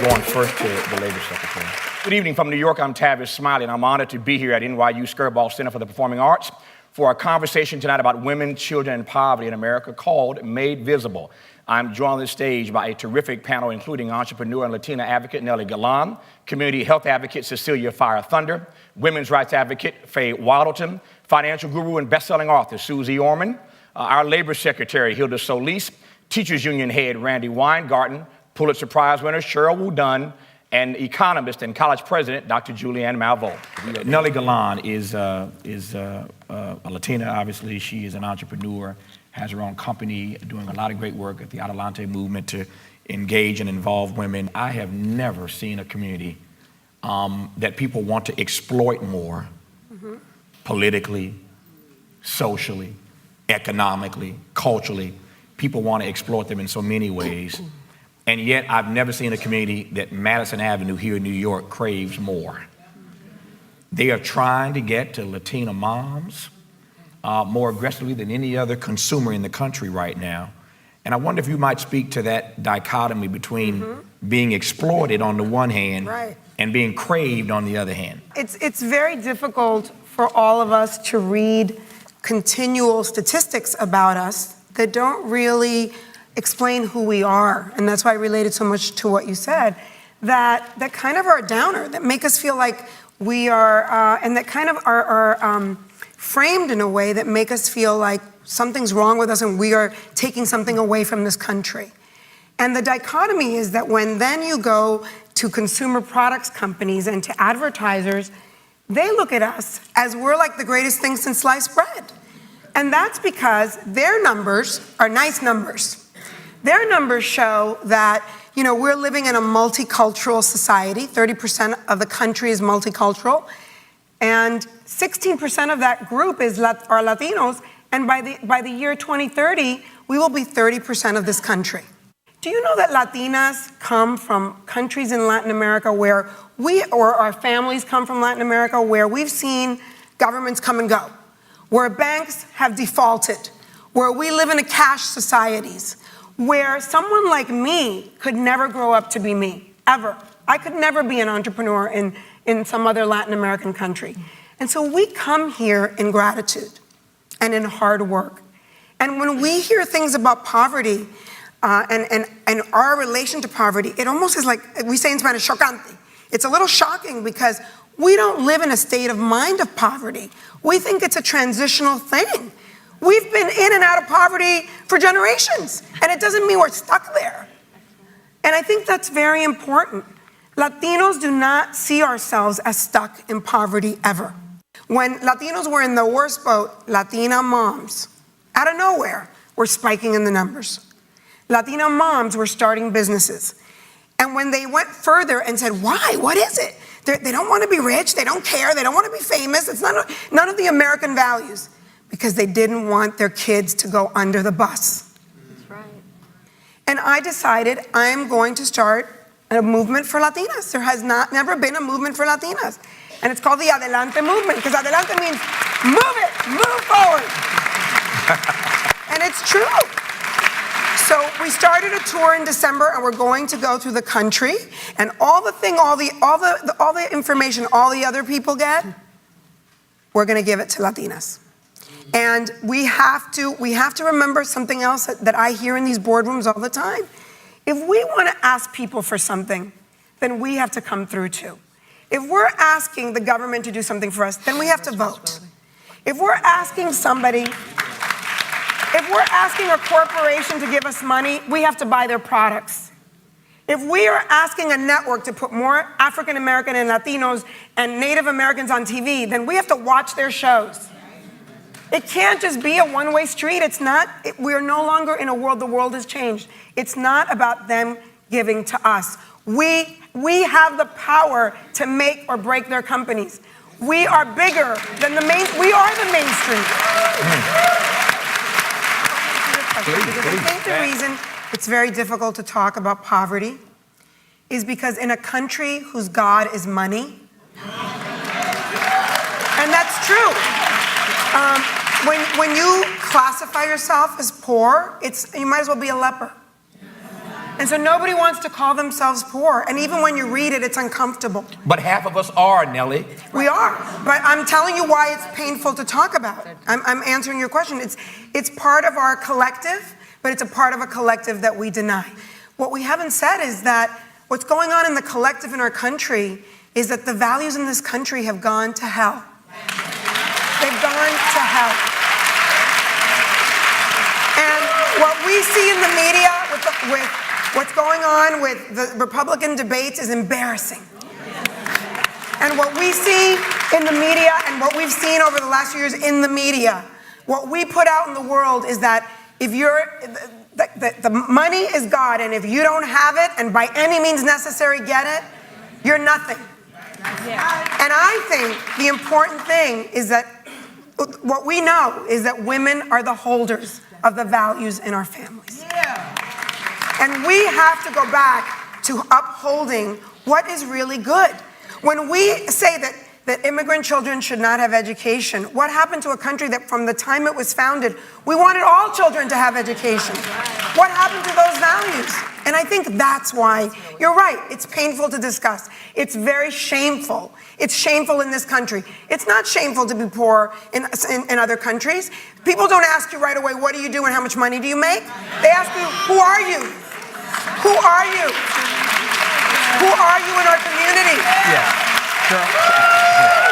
Going first to the Labor Secretary. Good evening from New York. I'm Tavis Smiley, and I'm honored to be here at NYU Skirball Center for the Performing Arts for a conversation tonight about women, children, and poverty in America called Made Visible. I'm joined on the stage by a terrific panel, including entrepreneur and Latina advocate Nely Galan, community health advocate Cecilia Fire Thunder, women's rights advocate Faye Waddleton, financial guru and best-selling author Susie Orman, our Labor Secretary Hilda Solis, Teachers Union head Randy Weingarten, Pulitzer Prize winner Sheryl Wudunn, and economist and college president Dr. Julianne Malveaux. Nely Galan is a Latina, obviously. She is an entrepreneur, has her own company, doing a lot of great work at the Adelante movement to engage and involve women. I have never seen a community that people want to exploit more politically, socially, economically, culturally. People want to exploit them in so many ways. And yet I've never seen a community that Madison Avenue here in New York craves more. They are trying to get to Latina moms more aggressively than any other consumer in the country right now. And I wonder if you might speak to that dichotomy between being exploited on the one hand and being craved on the other hand. It's very difficult for all of us to read continual statistics about us that don't really explain who we are. And that's why I related so much to what you said, that kind of are a downer, that make us feel like we are, and that kind of are framed in a way that make us feel like something's wrong with us and we are taking something away from this country. And the dichotomy is that when then you go to consumer products companies and to advertisers, they look at us as we're like the greatest thing since sliced bread. And that's because their numbers are nice numbers. Their numbers show that, we're living in a multicultural society. 30% of the country is multicultural. And 16% of that group are Latinos. And by the year 2030, we will be 30% of this country. Do you know that Latinas come from countries in Latin America or our families come from Latin America where we've seen governments come and go, where banks have defaulted, where we live in a cash societies, where someone like me could never grow up to be me, ever. I could never be an entrepreneur in some other Latin American country. And so we come here in gratitude and in hard work. And when we hear things about poverty and our relation to poverty, it almost is like, we say in Spanish, chocante. It's a little shocking because we don't live in a state of mind of poverty. We think it's a transitional thing. We've been in and out of poverty for generations, and it doesn't mean we're stuck there. And I think that's very important. Latinos do not see ourselves as stuck in poverty ever. When Latinos were in the worst boat, Latina moms, out of nowhere, were spiking in the numbers. Latina moms were starting businesses. And when they went further and said, why? What is it? They don't want to be rich. They don't care. They don't want to be famous. It's none of the American values. Because they didn't want their kids to go under the bus. That's right. And I decided I'm going to start a movement for Latinas. There has never been a movement for Latinas. And it's called the Adelante movement, because Adelante means move forward. And it's true. So we started a tour in December, and we're going to go through the country, and all the information all the other people get, we're going to give it to Latinas. And we have to remember something else that I hear in these boardrooms all the time. If we want to ask people for something, then we have to come through too. If we're asking the government to do something for us, then we have to vote. If we're asking a corporation to give us money, we have to buy their products. If we are asking a network to put more African American and Latinos and Native Americans on TV, then we have to watch their shows. It can't just be a one-way street. We're no longer in a world, the world has changed. It's not about them giving to us. We have the power to make or break their companies. We are bigger than we are the mainstream. I think the reason it's very difficult to talk about poverty is because in a country whose God is money, and that's true. When you classify yourself as poor, you might as well be a leper. And so nobody wants to call themselves poor. And even when you read it, it's uncomfortable. But half of us are, Nely. We are. But I'm telling you why it's painful to talk about. I'm answering your question. It's part of our collective, but it's a part of a collective that we deny. What we haven't said is that what's going on in the collective in our country is that the values in this country have gone to hell. They've gone to hell. And what we see in the media with what's going on with the Republican debates is embarrassing. And what we see in the media and what we've seen over the last few years in the media, what we put out in the world is that if the money is God, and if you don't have it and by any means necessary get it, you're nothing. And I think the important thing is that what we know is that women are the holders of the values in our families. And we have to go back to upholding what is really good. When we say that immigrant children should not have education, what happened to a country that from the time it was founded, we wanted all children to have education? What happened to those values? And I think that's why, you're right, it's painful to discuss. It's very shameful. It's shameful in this country. It's not shameful to be poor in other countries. People don't ask you right away, what do you do and how much money do you make? They ask you, who are you? Who are you? Who are you in our community? Yeah.